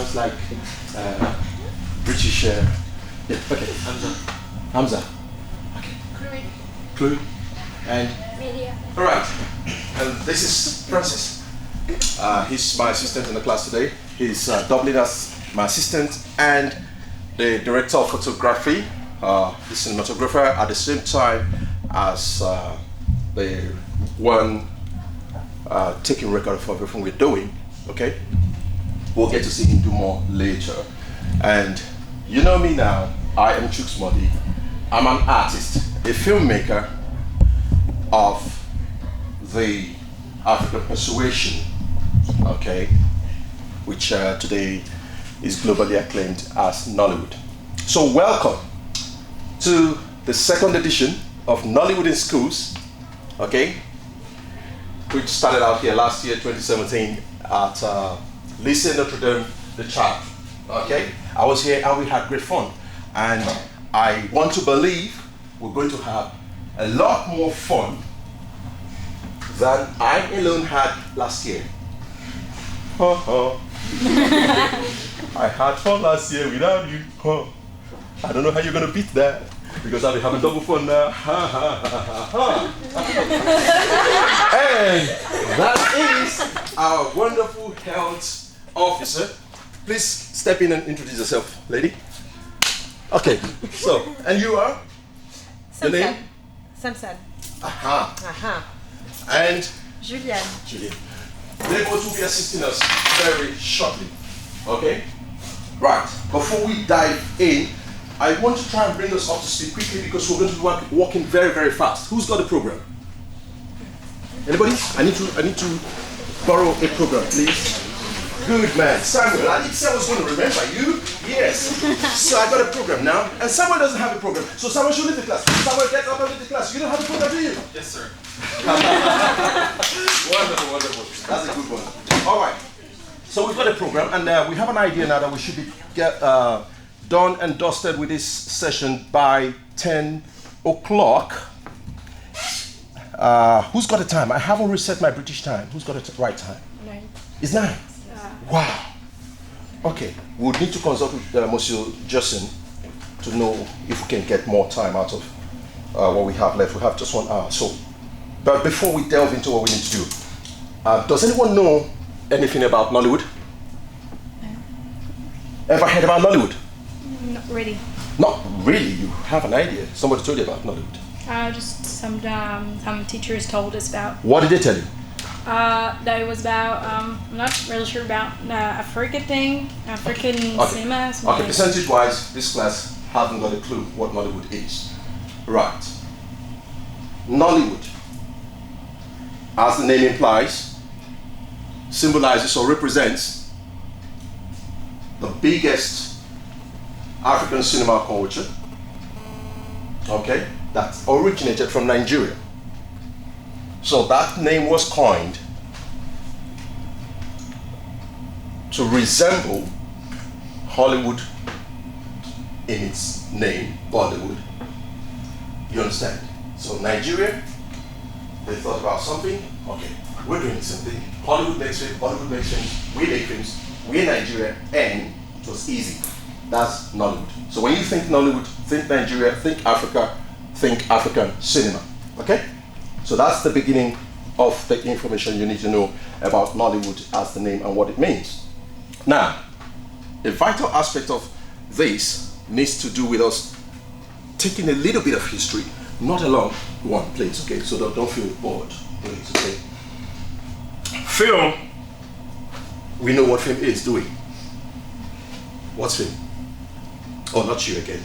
sounds like British. Yeah, okay. Hamza. Okay. Chloe. And? Media. All right. And this is Francis. He's my assistant in the class today. He's doubling as my assistant and the director of photography, the cinematographer, at the same time as the one taking record of everything we're doing. Okay? We'll get to see him do more later. And you know me now, I am Mordi. I'm an artist, a filmmaker of the African persuasion, okay, which today is globally acclaimed as Nollywood. So welcome to the second edition of Nollywood in Schools, okay, which started out here last year, 2017, at Lycée, Notre, the Chartres, okay. I was here and we had great fun, and I want to believe we're going to have a lot more fun than I alone had last year. I had fun last year without you. I don't know how you're going to beat that, because I'll be having double fun now. And that is our wonderful health officer. Please step in and introduce yourself, lady. Okay, so, and you are? The name? Samson. Aha. Aha. And? Julienne. Julienne. They both will be assisting us very shortly. Okay? Right. Before we dive in, I want to try and bring us up to speed quickly because we're going to be walking very, very fast. Who's got the program? Anybody? I need to borrow a program, please. Good man. Samuel, I didn't say I was going to remember you. Yes. So I got a program now, and Samuel doesn't have a program. So Samuel should leave the class. Samuel, get up and leave the class. You don't have a program, do you? Yes, sir. Wonderful, wonderful. That's a good one. All right. So we've got a program, and we have an idea now that we should be done and dusted with this session by 10 o'clock. Who's got a time? I haven't reset my British time. Who's got a right time? 9. It's 9. Wow. Okay. We'll need to consult with Monsieur Justin to know if we can get more time out of what we have left. We have just 1 hour. So, but before we delve into what we need to do, does anyone know anything about Nollywood? No. Ever heard about Nollywood? Not really. Not really. You have an idea. Somebody told you about Nollywood. Just some teachers told us about. What did they tell you? That it was about, I'm not really sure about African cinema. Okay, percentage-wise, this class haven't got a clue what Nollywood is. Right. Nollywood, as the name implies, symbolizes or represents the biggest African cinema culture, okay, that originated from Nigeria. So that name was coined to resemble Hollywood in its name, Bollywood. You understand? So Nigeria, they thought about something, okay, we're doing something. Hollywood makes films, Bollywood makes films, we make films, we're Nigeria, and it was easy. That's Nollywood. So when you think Nollywood, think Nigeria, think Africa, think African cinema, okay? So that's the beginning of the information you need to know about Nollywood as the name and what it means. Now, a vital aspect of this needs to do with us taking a little bit of history, not a long one, please, okay? So don't feel bored, please, okay? Film, we know what film is, do we? What's film? Oh, not you again.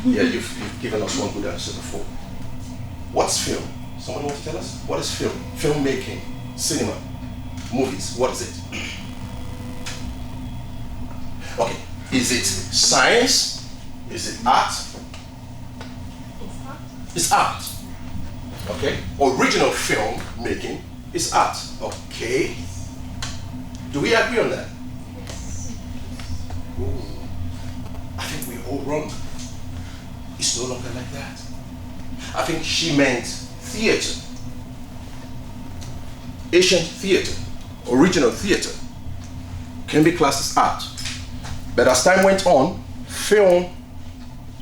Yeah, you've given us one good answer before. What's film? Someone want to tell us? What is film? Filmmaking, cinema, movies, what is it? Okay, is it science? Is it art? It's art. It's art. Okay, original film making is art. Okay, do we agree on that? Yes. Ooh. I think we're all wrong. It's no longer like that. I think she meant theater. Ancient theater, original theater, can be classed as art. But as time went on, film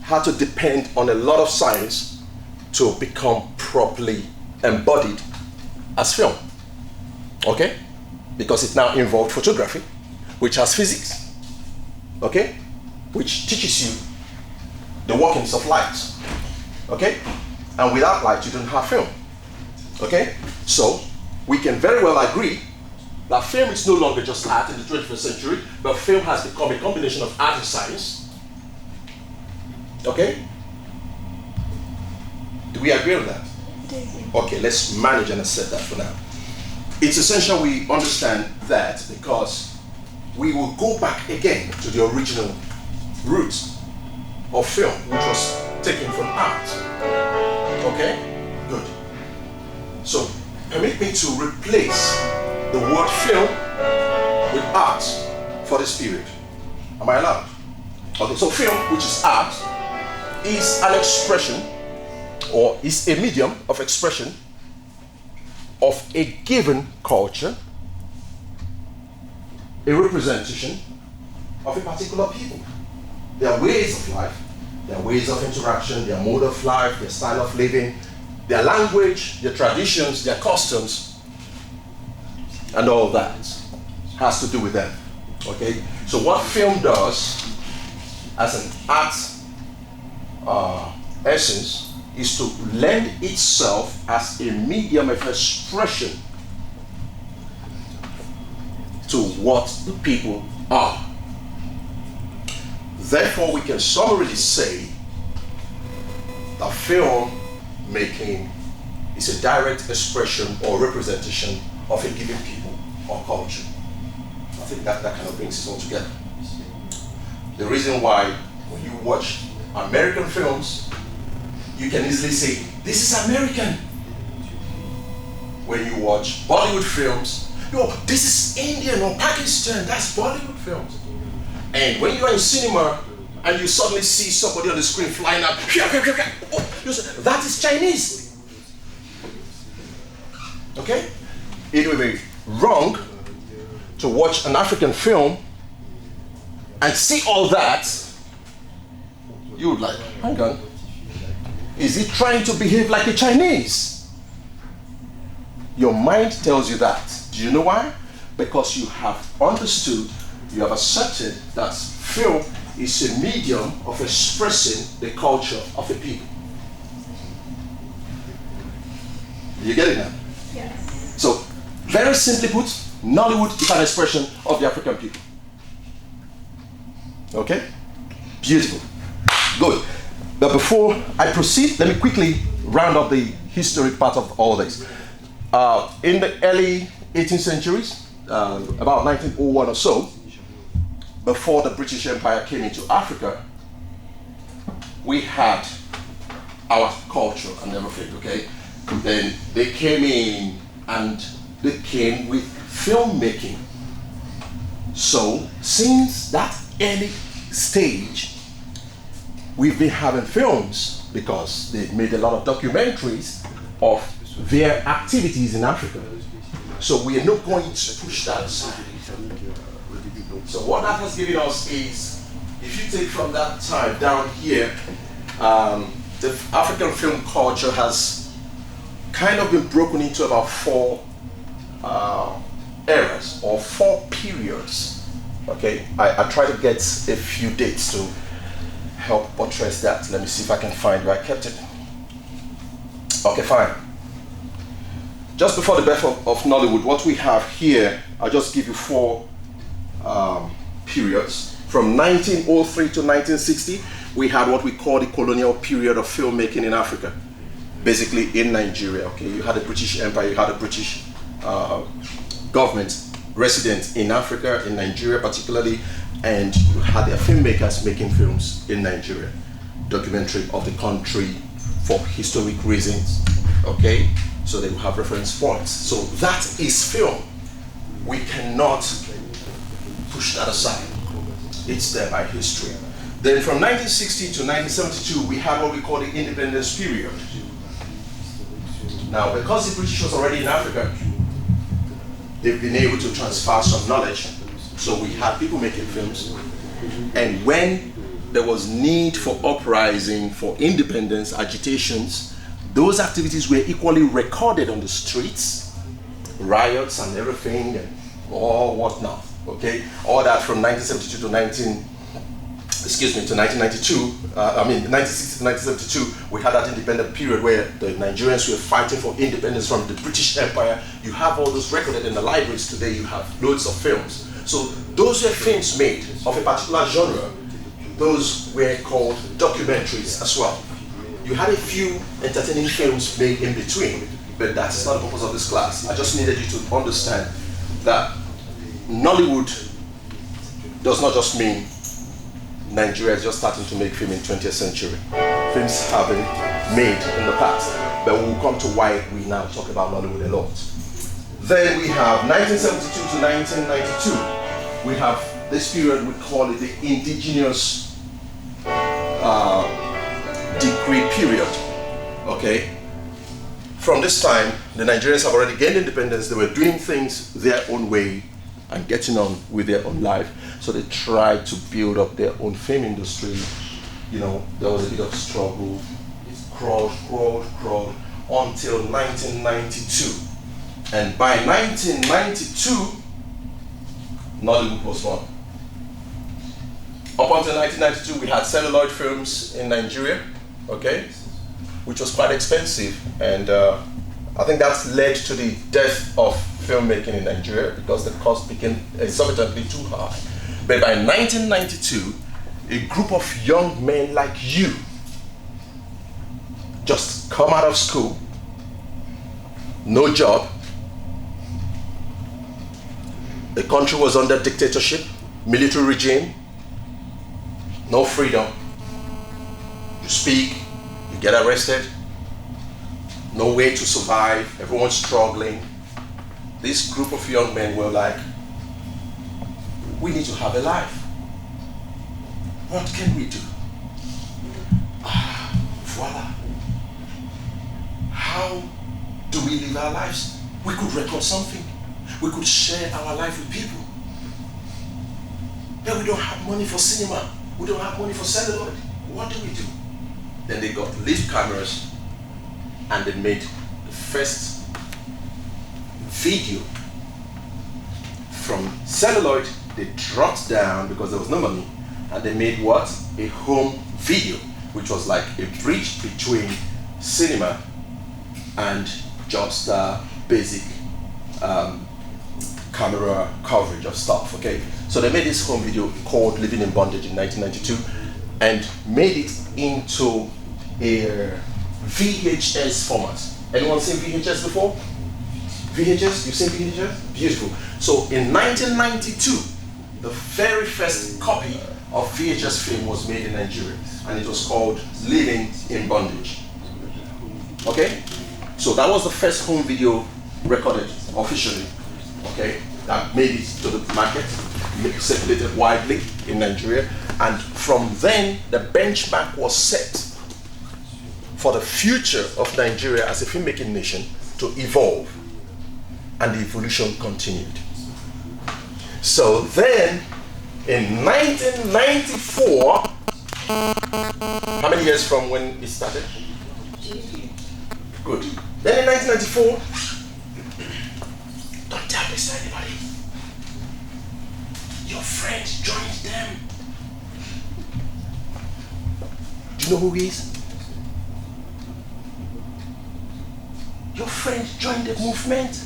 had to depend on a lot of science to become properly embodied as film. Okay? Because it now involved photography, which has physics, okay? Which teaches you the workings of light, okay? And without light, you don't have film, okay? So we can very well agree that film is no longer just art in the 21st century, but film has become a combination of art and science, okay? Do we agree on that? Okay, let's manage and accept that for now. It's essential we understand that because we will go back again to the original roots of film, which was taken from art. Okay? Good. So, permit me to replace the word film with art for this period. Am I allowed? Okay, so film, which is art, is an expression or is a medium of expression of a given culture, a representation of a particular people. Their ways of life, their ways of interaction, their mode of life, their style of living, their language, their traditions, their customs, and all that has to do with them. Okay? So what film does as an art essence is to lend itself as a medium of expression to what the people are. Therefore, we can summarily say that film making is a direct expression or representation of a given people or culture. I think that kind of brings it all together. The reason why when you watch American films, you can easily say, this is American. When you watch Bollywood films, yo, this is Indian or Pakistan, that's Bollywood films. And when you are in cinema and you suddenly see somebody on the screen flying up, oh, you say, that is Chinese. Okay? It will be wrong to watch an African film and see all that. You would like, hang on. Is he trying to behave like a Chinese? Your mind tells you that. Do you know why? Because you have understood, you have accepted that film is a medium of expressing the culture of a people. You get it now? Yes. So, very simply put, Nollywood is an expression of the African people. Okay? Beautiful. Good. But before I proceed, let me quickly round up the historic part of all this. In the early 18th centuries, about 1901 or so, before the British Empire came into Africa, we had our culture and everything, okay? Then they came in and they came with filmmaking. So, since that early stage, we've been having films because they've made a lot of documentaries of their activities in Africa. So we are not going to push that aside. So what that has given us is, if you take from that time down here, the African film culture has kind of been broken into about 4 eras or 4 periods. Okay, I try to get a few dates to help buttress that. Let me see if I can find where I kept it. Okay, fine. Just before the birth of Nollywood, what we have here, I'll just give you 4 periods. From 1903 to 1960, we had what we call the colonial period of filmmaking in Africa, basically in Nigeria. Okay, you had a British Empire, you had a British government resident in Africa, in Nigeria particularly, and you had their filmmakers making films in Nigeria, documentary of the country for historic reasons, okay? So they will have reference points. So that is film. We cannot push that aside. It's there by history. Then from 1960 to 1972, we had what we call the independence period. Now, because the British was already in Africa, they've been able to transfer some knowledge. So we had people making films, And when there was need for uprising, for independence, agitations, those activities were equally recorded on the streets, riots and everything, and all whatnot. Okay, all that from 1972 to 1992. 1960 to 1972, we had that independent period where the Nigerians were fighting for independence from the British Empire. You have all those recorded in the libraries today. You have loads of films. So those were films made of a particular genre. Those were called documentaries as well. You had a few entertaining films made in between, but that's not the purpose of this class. I just needed you to understand that Nollywood does not just mean Nigeria is just starting to make film in 20th century. Films have been made in the past, but we'll come to why we now talk about Nollywood a lot. Then we have 1972 to 1992. We have this period, we call it the indigenous decree period. Okay? From this time, the Nigerians have already gained independence. They were doing things their own way and getting on with their own life. So they tried to build up their own film industry. You know, there was a bit of struggle. It crawled until 1992. And by 1992, Nollywood was born. Up until 1992, we had celluloid films in Nigeria, okay, which was quite expensive. And I think that's led to the death of filmmaking in Nigeria because the cost became exorbitantly too high. But by 1992, a group of young men like you just come out of school, no job, the country was under dictatorship, military regime, no freedom. You speak, you get arrested, no way to survive, everyone's struggling. This group of young men were like, we need to have a life. What can we do? Voila. How do we live our lives? We could record something. We could share our life with people. But we don't have money for cinema. We don't have money for celluloid. What do we do? Then they got live cameras and they made the first video from celluloid. They dropped down because there was no money, and they made what? A home video, which was like a bridge between cinema and just basic camera coverage of stuff, okay? So they made this home video called Living in Bondage in 1992 and made it into a VHS format. Anyone seen VHS before? VHS? You've seen VHS? Beautiful. So in 1992, the very first copy of VHS film was made in Nigeria, and it was called Living in Bondage. Okay? So that was the first home video recorded officially, okay, that made it to the market, circulated widely in Nigeria, and from then the benchmark was set for the future of Nigeria as a filmmaking nation to evolve, and the evolution continued. So then, in 1994, how many years from when it started? Good. Then in 1994, don't tell this to anybody. Your friend joined them. Do you know who he is? Your friend joined the movement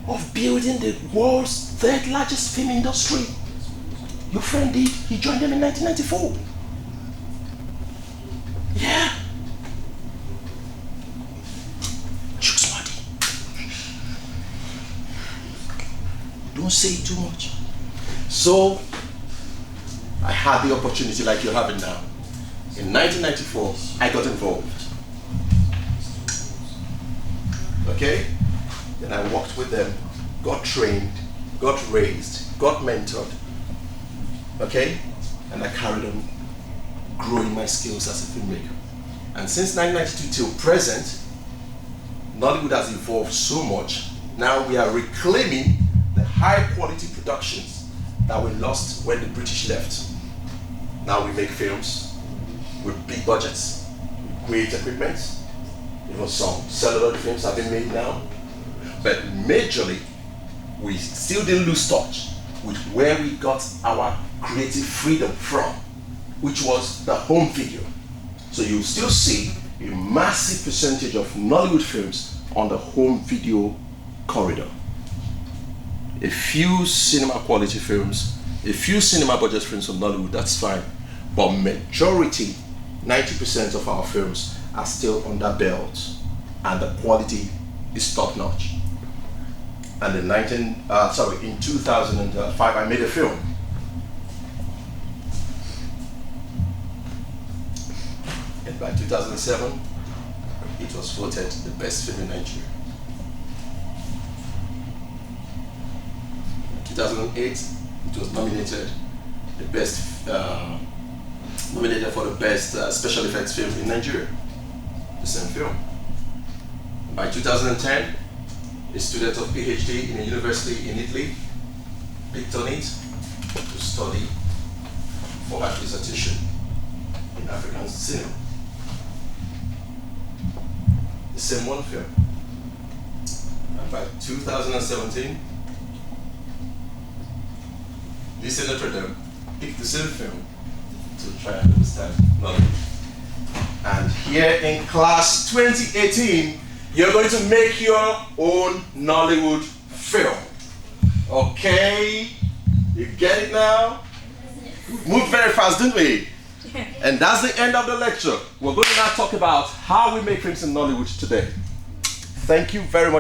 of building the world's third largest film industry. Your friend did. He joined them in 1994. Yeah. Choose Mordi. Don't say too much. So, I had the opportunity like you're having now. In 1994, I got involved. Okay? Then I worked with them, got trained, got raised, got mentored. Okay? And I carried on growing my skills as a filmmaker. And since 1992 till present, Nollywood has evolved so much. Now we are reclaiming the high quality productions that were lost when the British left. Now we make films with big budgets, great equipment. Even some celluloid films have been made now. But majorly, we still didn't lose touch with where we got our creative freedom from, which was the home video. So you still see a massive percentage of Nollywood films on the home video corridor. A few cinema quality films, a few cinema budget films from Nollywood, that's fine. But majority, 90% of our films are still under belt and the quality is top notch. And in 2005, I made a film. And by 2007, it was voted the best film in Nigeria. 2008, it was nominated for the best special effects film in Nigeria. The same film. By 2010, a student of PhD in a university in Italy picked on it to study for her dissertation in African cinema. The same one film. And by 2017, Lycée Notre picked the same film to try and understand Nollywood. And here in class 2018, you're going to make your own Nollywood film. Okay? You get it now? We moved very fast, didn't we? And that's the end of the lecture. We're going to now talk about how we make films in Nollywood today. Thank you very much.